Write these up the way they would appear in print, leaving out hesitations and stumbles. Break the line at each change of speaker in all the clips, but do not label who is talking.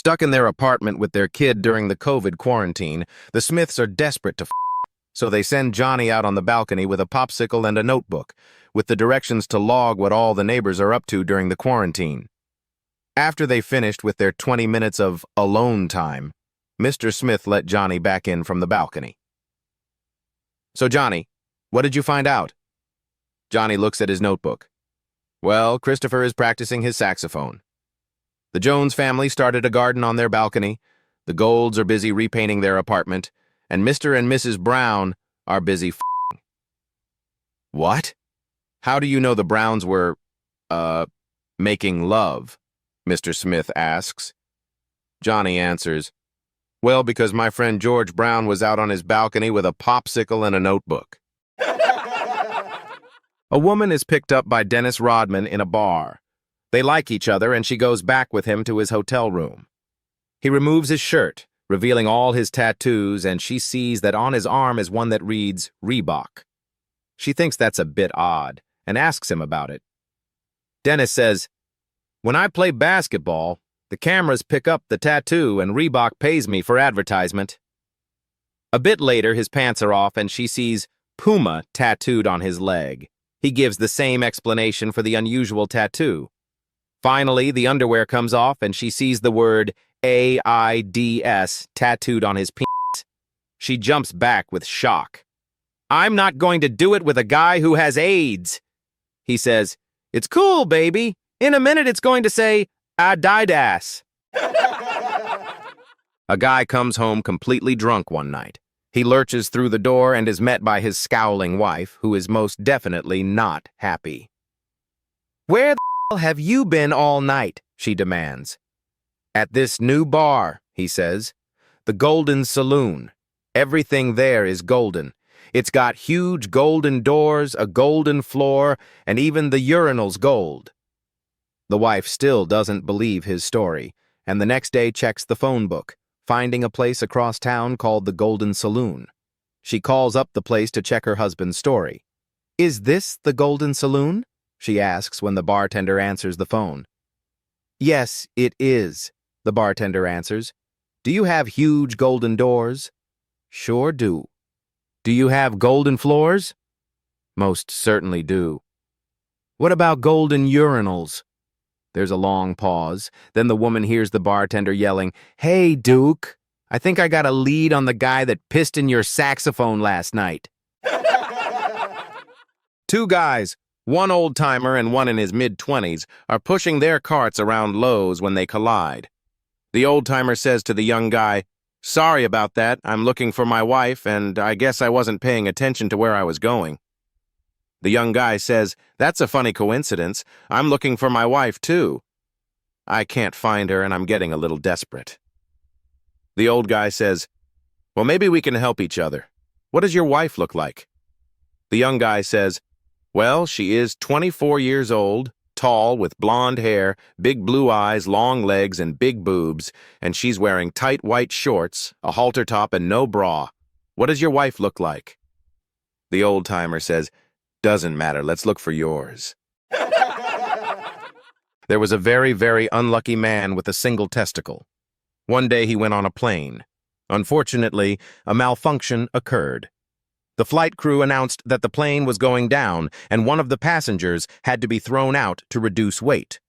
Stuck in their apartment with their kid during the COVID quarantine, the Smiths are desperate to so they send Johnny out on the balcony with a popsicle and a notebook, with the directions to log what all the neighbors are up to during the quarantine. After they finished with their 20 minutes of alone time, Mr. Smith let Johnny back in from the balcony. "So, Johnny, what did you find out?" Johnny looks at his notebook. "Well, Christopher is practicing his saxophone. The Jones family started a garden on their balcony, the Golds are busy repainting their apartment, and Mr. and Mrs. Brown are busy f***ing." "What? How do you know the Browns were, making love?" Mr. Smith asks. Johnny answers, "Well, because my friend George Brown was out on his balcony with a popsicle and a notebook." A woman is picked up by Dennis Rodman in a bar. They like each other, and she goes back with him to his hotel room. He removes his shirt, revealing all his tattoos, and she sees that on his arm is one that reads Reebok. She thinks that's a bit odd, and asks him about it. Dennis says, "When I play basketball, the cameras pick up the tattoo and Reebok pays me for advertisement." A bit later, his pants are off and she sees Puma tattooed on his leg. He gives the same explanation for the unusual tattoo. Finally, the underwear comes off and she sees the word AIDS tattooed on his penis. She jumps back with shock. "I'm not going to do it with a guy who has AIDS." He says, "It's cool, baby. In a minute it's going to say, I died ass." A guy comes home completely drunk one night. He lurches through the door and is met by his scowling wife, who is most definitely not happy. "Where the hell have you been all night?" she demands. "At this new bar," he says. "The Golden Saloon. Everything there is golden. It's got huge golden doors, a golden floor, and even the urinal's gold." The wife still doesn't believe his story, and the next day checks the phone book, finding a place across town called the Golden Saloon. She calls up the place to check her husband's story. "Is this the Golden Saloon?" she asks when the bartender answers the phone. "Yes, it is," the bartender answers. "Do you have huge golden doors?" "Sure do." "Do you have golden floors?" "Most certainly do." "What about golden urinals?" There's a long pause. Then the woman hears the bartender yelling, "Hey, Duke, I think I got a lead on the guy that pissed in your saxophone last night." Two guys, one old-timer and one in his mid-20s, are pushing their carts around Lowe's when they collide. The old-timer says to the young guy, "Sorry about that. I'm looking for my wife, and I guess I wasn't paying attention to where I was going." The young guy says, "That's a funny coincidence. I'm looking for my wife, too. I can't find her, and I'm getting a little desperate." The old guy says, "Well, maybe we can help each other. What does your wife look like?" The young guy says, "Well, she is 24 years old, tall, with blonde hair, big blue eyes, long legs, and big boobs, and she's wearing tight white shorts, a halter top, and no bra. What does your wife look like?" The old-timer says, "Doesn't matter. Let's look for yours." There was a very, very unlucky man with a single testicle. One day he went on a plane. Unfortunately, a malfunction occurred. The flight crew announced that the plane was going down and one of the passengers had to be thrown out to reduce weight.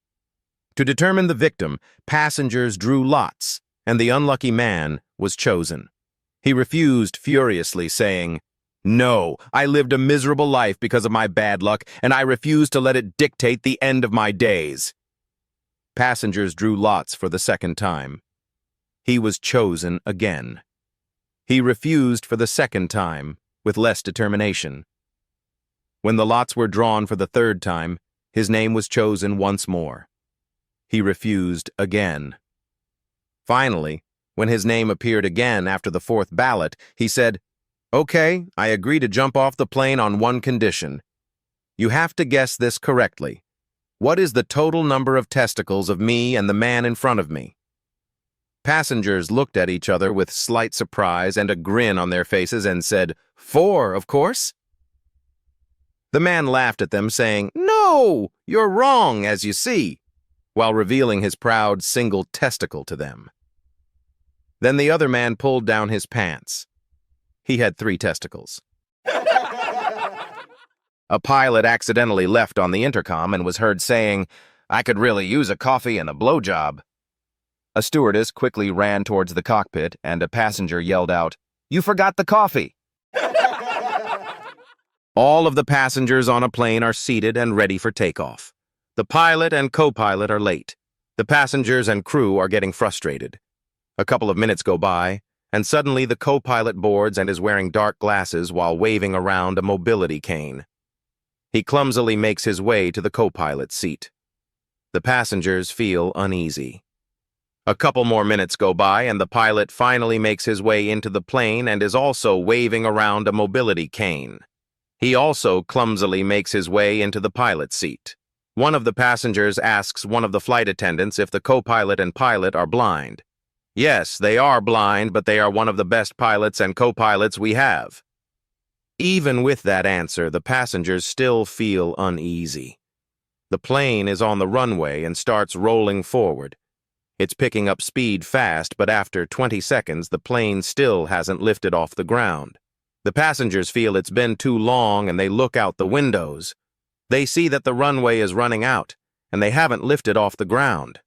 To determine the victim, passengers drew lots, and the unlucky man was chosen. He refused furiously, saying, "No, I lived a miserable life because of my bad luck, and I refuse to let it dictate the end of my days." Passengers drew lots for the second time. He was chosen again. He refused for the second time, with less determination. When the lots were drawn for the third time, his name was chosen once more. He refused again. Finally, when his name appeared again after the fourth ballot, he said, "Okay, I agree to jump off the plane on one condition. You have to guess this correctly. What is the total number of testicles of me and the man in front of me?" Passengers looked at each other with slight surprise and a grin on their faces and said, "4, of course." The man laughed at them, saying, "No, you're wrong, as you see," while revealing his proud single testicle to them. Then the other man pulled down his pants. He had 3 testicles. A pilot accidentally left on the intercom and was heard saying, "I could really use a coffee and a blowjob." A stewardess quickly ran towards the cockpit, and a passenger yelled out, "You forgot the coffee!" All of the passengers on a plane are seated and ready for takeoff. The pilot and co-pilot are late. The passengers and crew are getting frustrated. A couple of minutes go by, and suddenly the co-pilot boards and is wearing dark glasses while waving around a mobility cane. He clumsily makes his way to the co-pilot's seat. The passengers feel uneasy. A couple more minutes go by, and the pilot finally makes his way into the plane and is also waving around a mobility cane. He also clumsily makes his way into the pilot's seat. One of the passengers asks one of the flight attendants if the co-pilot and pilot are blind. Yes, they are blind, but they are one of the best pilots and co-pilots we have. Even with that answer, the passengers still feel uneasy. The plane is on the runway and starts rolling forward. It's picking up speed fast, but after 20 seconds, the plane still hasn't lifted off the ground. The passengers feel it's been too long and they look out the windows. They see that the runway is running out, and they haven't lifted off the ground.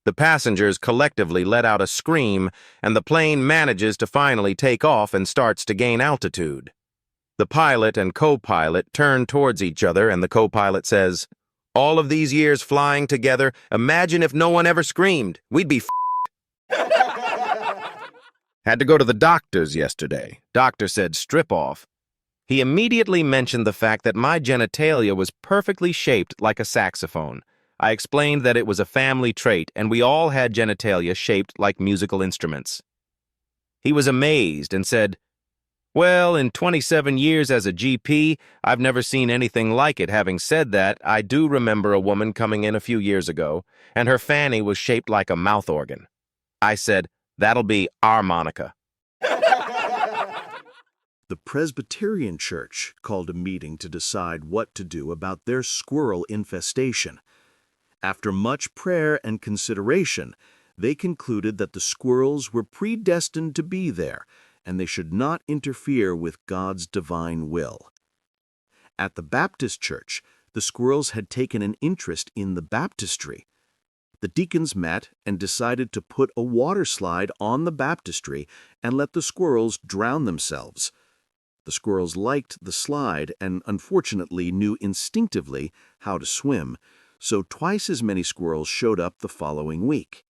The passengers collectively let out a scream, and the plane manages to finally take off and starts to gain altitude. The pilot and co-pilot turn towards each other, and the co-pilot says, "All of these years flying together, imagine if no one ever screamed. We'd be f***ed." Had to go to the doctor's yesterday. Doctor said strip off. He immediately mentioned the fact that my genitalia was perfectly shaped like a saxophone. I explained that it was a family trait, and we all had genitalia shaped like musical instruments. He was amazed and said, "Well, in 27 years as a GP, I've never seen anything like it. Having said that, I do remember a woman coming in a few years ago, and her fanny was shaped like a mouth organ." I said, "That'll be our Monica."
The Presbyterian Church called a meeting to decide what to do about their squirrel infestation. After much prayer and consideration, they concluded that the squirrels were predestined to be there, and they should not interfere with God's divine will. At the Baptist Church, the squirrels had taken an interest in the baptistry. The deacons met and decided to put a water slide on the baptistry and let the squirrels drown themselves. The squirrels liked the slide and unfortunately knew instinctively how to swim, so twice as many squirrels showed up the following week.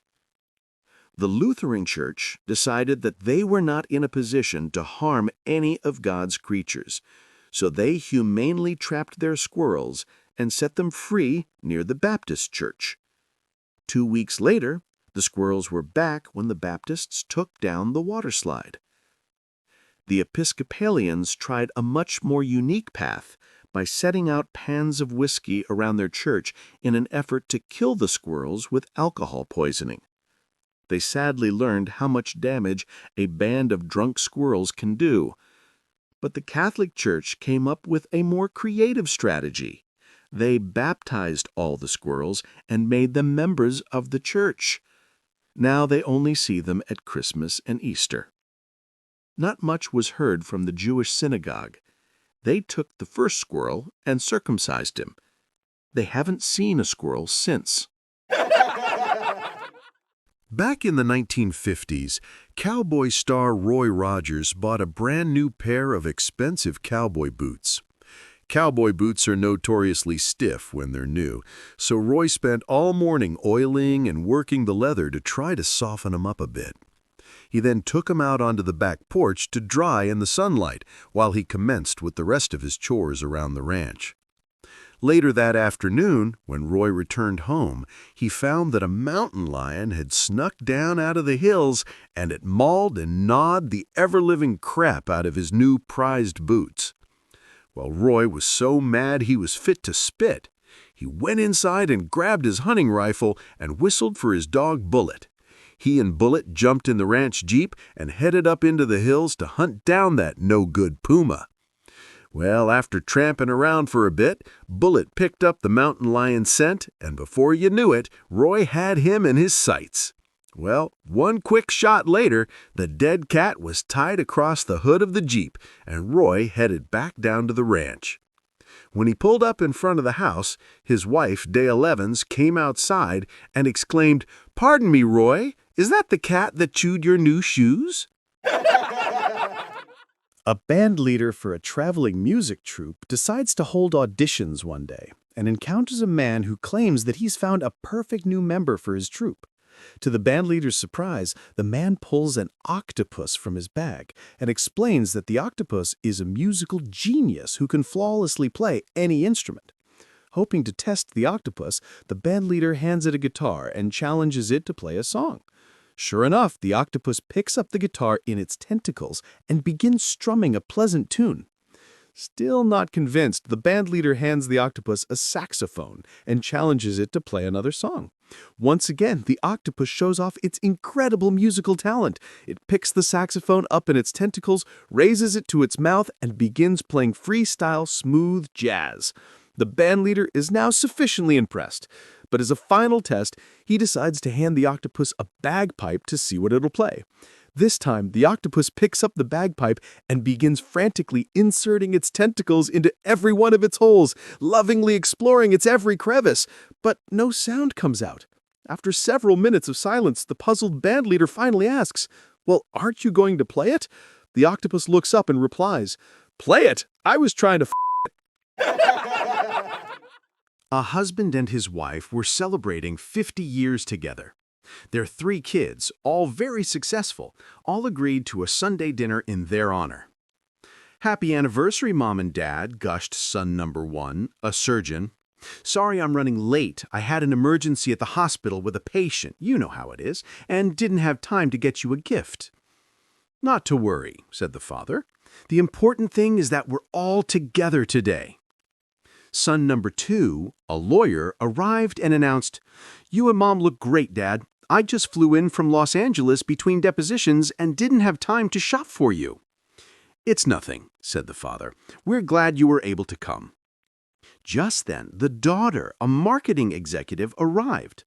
The Lutheran Church decided that they were not in a position to harm any of God's creatures, so they humanely trapped their squirrels and set them free near the Baptist Church. 2 weeks later, the squirrels were back when the Baptists took down the water slide. The Episcopalians tried a much more unique path by setting out pans of whiskey around their church in an effort to kill the squirrels with alcohol poisoning. They sadly learned how much damage a band of drunk squirrels can do. But the Catholic Church came up with a more creative strategy. They baptized all the squirrels and made them members of the church. Now they only see them at Christmas and Easter. Not much was heard from the Jewish synagogue. They took the first squirrel and circumcised him. They haven't seen a squirrel since.
Back in the 1950s, cowboy star Roy Rogers bought a brand new pair of expensive cowboy boots. Cowboy boots are notoriously stiff when they're new, so Roy spent all morning oiling and working the leather to try to soften them up a bit. He then took them out onto the back porch to dry in the sunlight while he commenced with the rest of his chores around the ranch. Later that afternoon, when Roy returned home, he found that a mountain lion had snuck down out of the hills and had mauled and gnawed the ever-living crap out of his new prized boots. Well, Roy was so mad he was fit to spit. He went inside and grabbed his hunting rifle and whistled for his dog Bullet. He and Bullet jumped in the ranch jeep and headed up into the hills to hunt down that no-good puma. Well, after tramping around for a bit, Bullet picked up the mountain lion scent, and before you knew it, Roy had him in his sights. Well, one quick shot later, the dead cat was tied across the hood of the Jeep, and Roy headed back down to the ranch. When he pulled up in front of the house, his wife, Dale Evans, came outside and exclaimed, "Pardon me, Roy, is that the cat that chewed your new shoes?"
A band leader for a traveling music troupe decides to hold auditions one day and encounters a man who claims that he's found a perfect new member for his troupe. To the band leader's surprise, the man pulls an octopus from his bag and explains that the octopus is a musical genius who can flawlessly play any instrument. Hoping to test the octopus, the band leader hands it a guitar and challenges it to play a song. Sure enough, the octopus picks up the guitar in its tentacles and begins strumming a pleasant tune. Still not convinced, the band leader hands the octopus a saxophone and challenges it to play another song. Once again, the octopus shows off its incredible musical talent. It picks the saxophone up in its tentacles, raises it to its mouth, and begins playing freestyle smooth jazz. The band leader is now sufficiently impressed, but as a final test, he decides to hand the octopus a bagpipe to see what it'll play. This time, the octopus picks up the bagpipe and begins frantically inserting its tentacles into every one of its holes, lovingly exploring its every crevice. But no sound comes out. After several minutes of silence, the puzzled band leader finally asks, "Well, aren't you going to play it?" The octopus looks up and replies, "Play it? I was trying to A husband and his wife were celebrating 50 years together. Their 3 kids, all very successful, all agreed to a Sunday dinner in their honor. "Happy anniversary, Mom and Dad," gushed son number 1, a surgeon. "Sorry I'm running late. I had an emergency at the hospital with a patient, you know how it is, and didn't have time to get you a gift." "Not to worry," said the father. "The important thing is that we're all together today." Son number 2, a lawyer, arrived and announced, "You and Mom look great, Dad. I just flew in from Los Angeles between depositions and didn't have time to shop for you." "It's nothing," said the father. "We're glad you were able to come." Just then, the daughter, a marketing executive, arrived.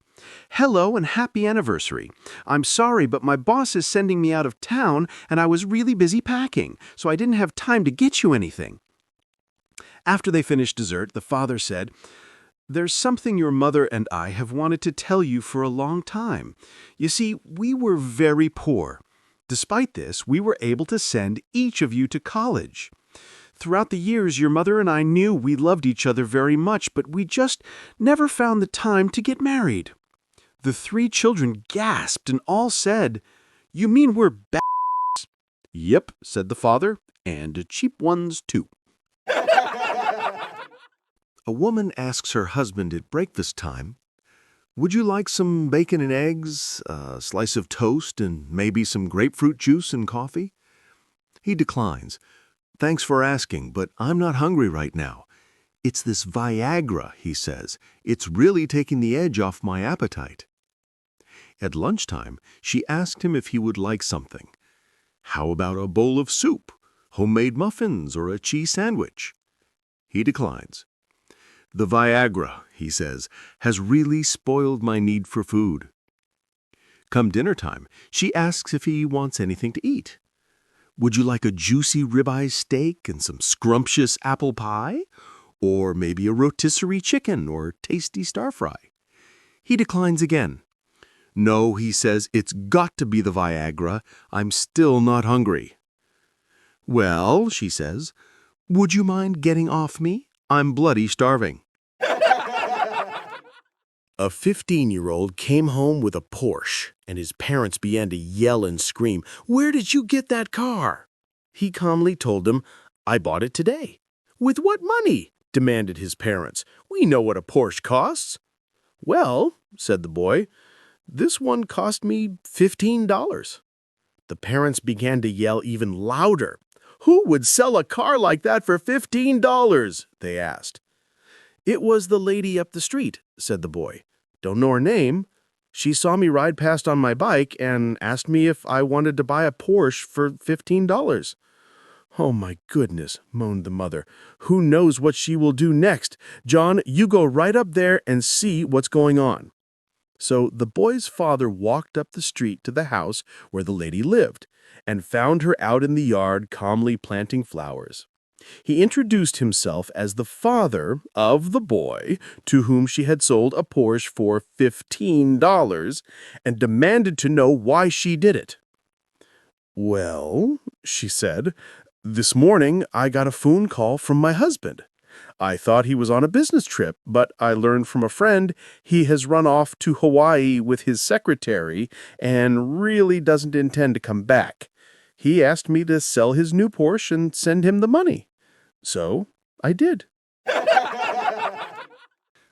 "Hello and happy anniversary. I'm sorry, but my boss is sending me out of town and I was really busy packing, so I didn't have time to get you anything." After they finished dessert, the father said, "There's something your mother and I have wanted to tell you for a long time. You see, we were very poor. Despite this, we were able to send each of you to college. Throughout the years, your mother and I knew we loved each other very much, but we just never found the time to get married." The 3 children gasped and all said, "You mean we're bad?" "Yep," said the father, "and cheap ones too." A woman asks her husband at breakfast time, "Would you like some bacon and eggs, a slice of toast, and maybe some grapefruit juice and coffee?" He declines. "Thanks for asking, but I'm not hungry right now. It's this Viagra," he says. "It's really taking the edge off my appetite." At lunchtime, she asked him if he would like something. "How about a bowl of soup, homemade muffins, or a cheese sandwich?" He declines. "The Viagra," he says, "has really spoiled my need for food." Come dinner time, she asks if he wants anything to eat. "Would you like a juicy ribeye steak and some scrumptious apple pie? Or maybe a rotisserie chicken or tasty stir-fry?" He declines again. "No," he says, "it's got to be the Viagra. I'm still not hungry." "Well," she says, "would you mind getting off me? I'm bloody starving." A 15-year-old came home with a Porsche, and his parents began to yell and scream, "Where did you get that car?" He calmly told them, "I bought it today." "With what money?" demanded his parents. "We know what a Porsche costs." "Well," said the boy, "this one cost me $15. The parents began to yell even louder. "Who would sell a car like that for $15? They asked. "It was the lady up the street," said the boy. "Don't know her name. She saw me ride past on my bike and asked me if I wanted to buy a Porsche for $15. "Oh my goodness," moaned the mother. "Who knows what she will do next? John, you go right up there and see what's going on."
So the boy's father walked up the street to the house where the lady lived and found her out in the yard calmly planting flowers. He introduced himself as the father of the boy to whom she had sold a Porsche for $15 and demanded to know why she did it. "Well," she said, "this morning I got a phone call from my husband. I thought he was on a business trip, but I learned from a friend he has run off to Hawaii with his secretary and really doesn't intend to come back. He asked me to sell his new Porsche and send him the money. So I did."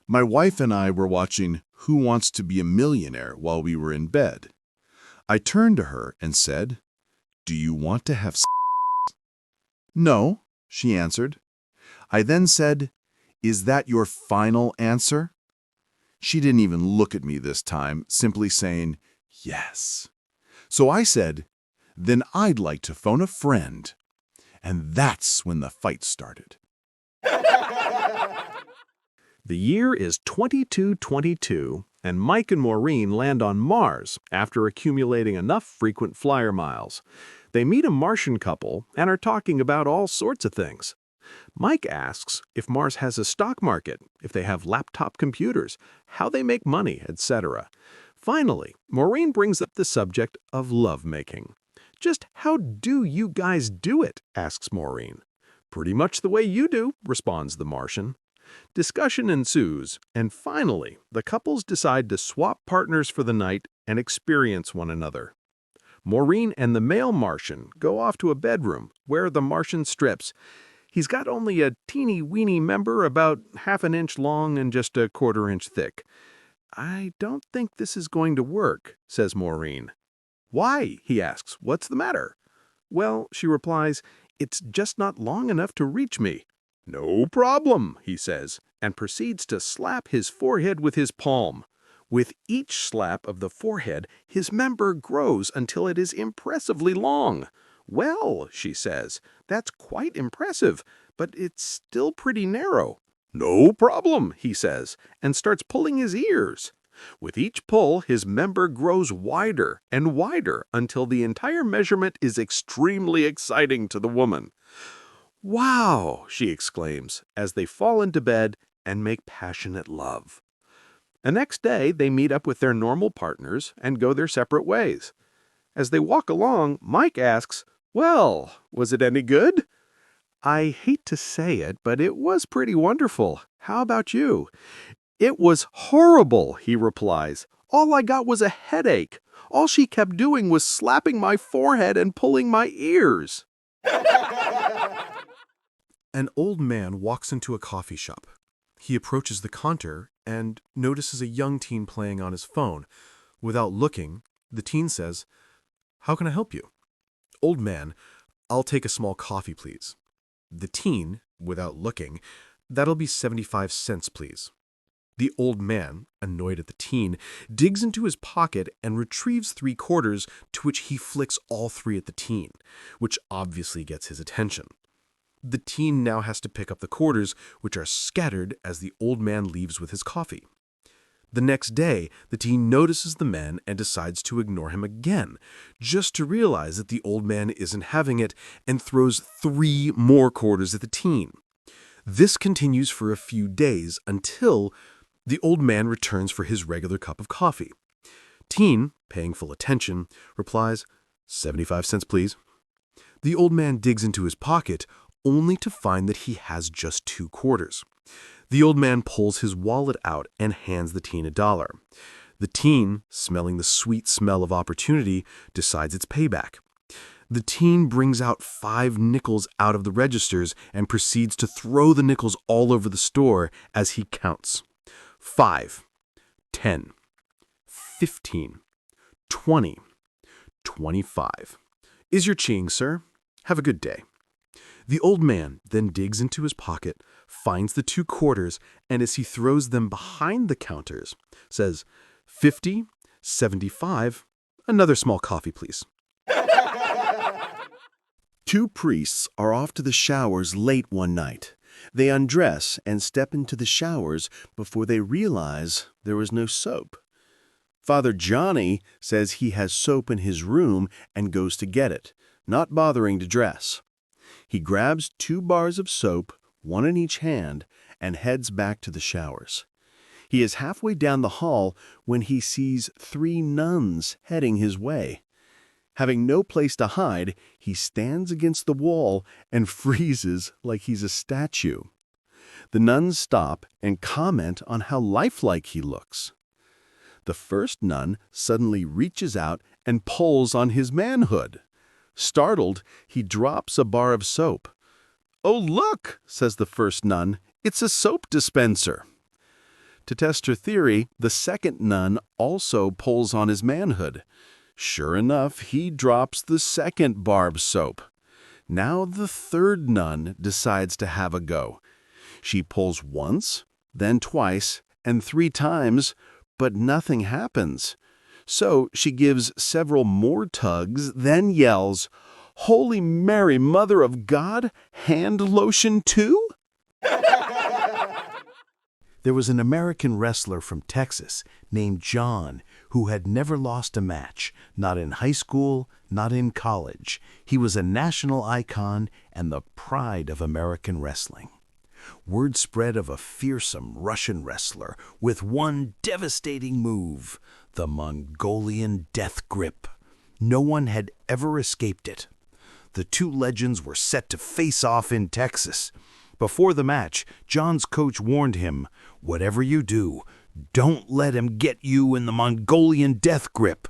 My wife and I were watching Who Wants to Be a Millionaire while we were in bed. I turned to her and said, "Do you want to have sex?" "No," she answered. I then said, "Is that your final answer?" She didn't even look at me this time, simply saying, "Yes." So I said, "Then I'd like to phone a friend." And that's when the fight started.
The year is 2222, and Mike and Maureen land on Mars after accumulating enough frequent flyer miles. They meet a Martian couple and are talking about all sorts of things. Mike asks if Mars has a stock market, if they have laptop computers, how they make money, etc. Finally, Maureen brings up the subject of lovemaking. "Just how do you guys do it?" asks Maureen. "Pretty much the way you do," responds the Martian. Discussion ensues, and finally, the couples decide to swap partners for the night and experience one another. Maureen and the male Martian go off to a bedroom where the Martian strips. He's got only a teeny-weeny member about half an inch long and just a quarter-inch thick. "I don't think this is going to work," says Maureen. "Why?" he asks. "What's the matter?" "Well," she replies, "it's just not long enough to reach me." "No problem," he says, and proceeds to slap his forehead with his palm. With each slap of the forehead, his member grows until it is impressively long. "Well," she says, "that's quite impressive, but it's still pretty narrow." "No problem," he says, and starts pulling his ears. With each pull, his member grows wider and wider until the entire measurement is extremely exciting to the woman. "Wow!" she exclaims, as they fall into bed and make passionate love. The next day, they meet up with their normal partners and go their separate ways. As they walk along, Mike asks, "Well, was it any good?" "I hate to say it, but it was pretty wonderful. How about you?" "It was horrible," he replies. "All I got was a headache. All she kept doing was slapping my forehead and pulling my ears."
An old man walks into a coffee shop. He approaches the counter and notices a young teen playing on his phone. Without looking, the teen says, "How can I help you?" "Old man, I'll take a small coffee, please." The teen, without looking, "That'll be 75 cents, please." The old man, annoyed at the teen, digs into his pocket and retrieves 3 quarters, to which he flicks all 3 at the teen, which obviously gets his attention. The teen now has to pick up the quarters, which are scattered as the old man leaves with his coffee. The next day, the teen notices the man and decides to ignore him again, just to realize that the old man isn't having it and throws 3 more quarters at the teen. This continues for a few days until the old man returns for his regular cup of coffee. Teen, paying full attention, replies, 75 cents, please." The old man digs into his pocket, only to find that he has just 2 quarters. The old man pulls his wallet out and hands the teen $1. The teen, smelling the sweet smell of opportunity, decides it's payback. The teen brings out 5 nickels out of the registers and proceeds to throw the nickels all over the store as he counts. 5, 10, 15, 20, 25. "Is your cheeing, sir? Have a good day." The old man then digs into his pocket, finds the 2 quarters, and as he throws them behind the counters, says, 50, 75, another small coffee, please.
2 priests are off to the showers late one night. They undress and step into the showers before they realize there is no soap. Father Johnny says he has soap in his room and goes to get it, not bothering to dress. He grabs 2 bars of soap, 1 in each hand, and heads back to the showers. He is halfway down the hall when he sees 3 nuns heading his way. Having no place to hide, he stands against the wall and freezes like he's a statue. The nuns stop and comment on how lifelike he looks. The first nun suddenly reaches out and pulls on his manhood. Startled, he drops a bar of soap. "Oh, look," says the first nun, "it's a soap dispenser." To test her theory, the second nun also pulls on his manhood. Sure enough, he drops the second bar of soap. Now the third nun decides to have a go. She pulls once, then twice, and 3 times, but nothing happens. So she gives several more tugs, then yells, "Holy Mary, Mother of God, hand lotion too?"
There was an American wrestler from Texas named John who had never lost a match, not in high school, not in college. He was a national icon and the pride of American wrestling. Word spread of a fearsome Russian wrestler with one devastating move, the Mongolian death grip. No one had ever escaped it. The 2 legends were set to face off in Texas. Before the match, John's coach warned him, "Whatever you do, don't let him get you in the Mongolian death grip."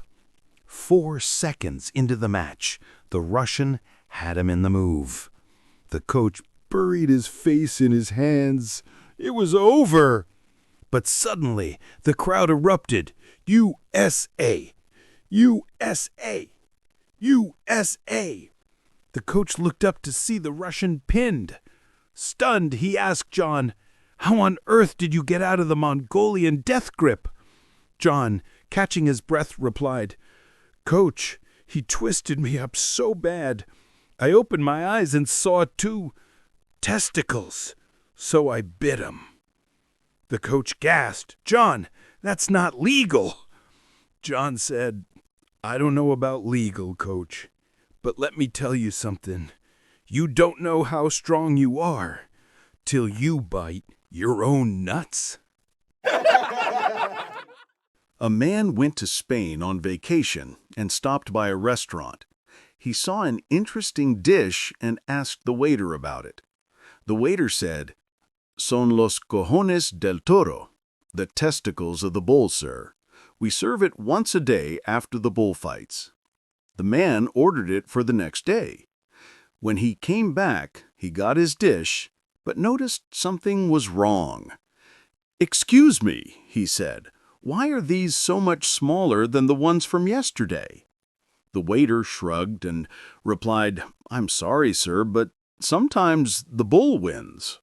4 seconds into the match, the Russian had him in the move. The coach buried his face in his hands. It was over. But suddenly, the crowd erupted. USA! USA! USA! The coach looked up to see the Russian pinned. Stunned, he asked John, "How on earth did you get out of the Mongolian death grip?" John, catching his breath, replied, "Coach, he twisted me up so bad. I opened my eyes and saw 2 testicles, so I bit 'em." The coach gasped, "John, that's not legal." John said, "I don't know about legal, coach, but let me tell you something. You don't know how strong you are till you bite your own nuts."
A man went to Spain on vacation and stopped by a restaurant. He saw an interesting dish and asked the waiter about it. The waiter said, "Son los cojones del toro," the testicles of the bull, sir. "We serve it once a day after the bullfights." The man ordered it for the next day. When he came back, he got his dish, but noticed something was wrong. "Excuse me," he said, "why are these so much smaller than the ones from yesterday?" The waiter shrugged and replied, "I'm sorry, sir, but sometimes the bull wins."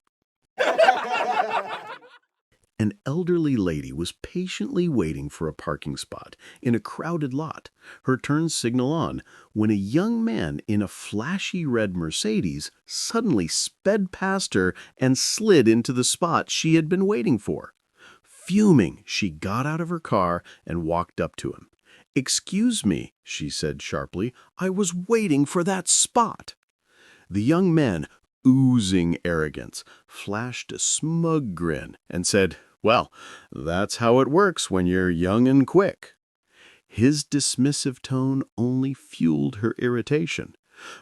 An elderly lady was patiently waiting for a parking spot in a crowded lot, her turn signal on, when a young man in a flashy red Mercedes suddenly sped past her and slid into the spot she had been waiting for. Fuming, she got out of her car and walked up to him. "Excuse me," she said sharply, "I was waiting for that spot." The young man, oozing arrogance, flashed a smug grin and said, "Well, that's how it works when you're young and quick." His dismissive tone only fueled her irritation.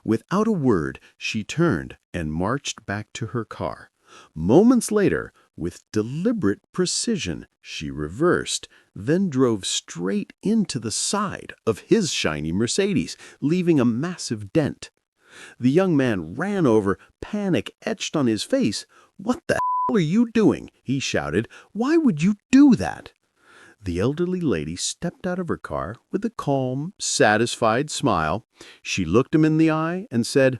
Without a word, she turned and marched back to her car. Moments later, with deliberate precision, she reversed, then drove straight into the side of his shiny Mercedes, leaving a massive dent. The young man ran over, panic etched on his face. "What the hell are you doing?" he shouted. "Why would you do that?" The elderly lady stepped out of her car with a calm, satisfied smile. She looked him in the eye and said,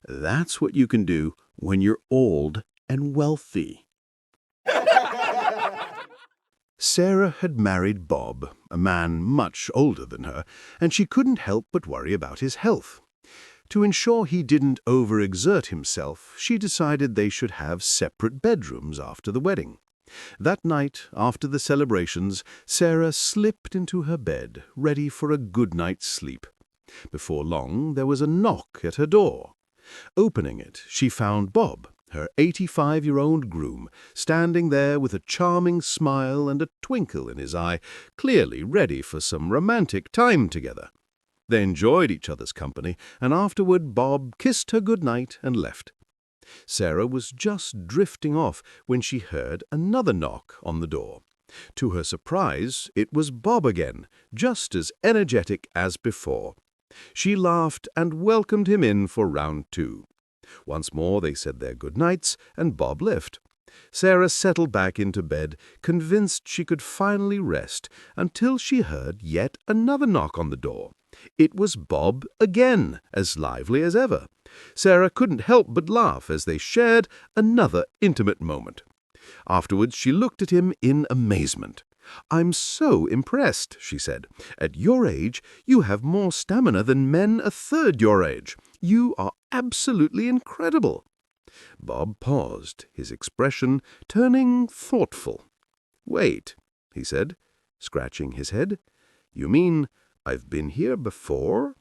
"That's what you can do when you're old and wealthy." Sarah had married Bob, a man much older than her, and she couldn't help but worry about his health. To ensure he didn't overexert himself, she decided they should have separate bedrooms after the wedding. That night, after the celebrations, Sarah slipped into her bed, ready for a good night's sleep. Before long, there was a knock at her door. Opening it, she found Bob, her 85-year-old groom, standing there with a charming smile and a twinkle in his eye, clearly ready for some romantic time together. They enjoyed each other's company, and afterward Bob kissed her good night and left. Sarah was just drifting off when she heard another knock on the door. To her surprise, it was Bob again, just as energetic as before. She laughed and welcomed him in for round two. Once more they said their good nights, and Bob left. Sarah settled back into bed, convinced she could finally rest, until she heard yet another knock on the door. It was Bob again, as lively as ever. Sarah couldn't help but laugh as they shared another intimate moment. Afterwards she looked at him in amazement. "I'm so impressed," she said. "At your age, you have more stamina than men a third your age. You are absolutely incredible." Bob paused, his expression turning thoughtful. "Wait," he said, scratching his head. "You mean I've been here before?"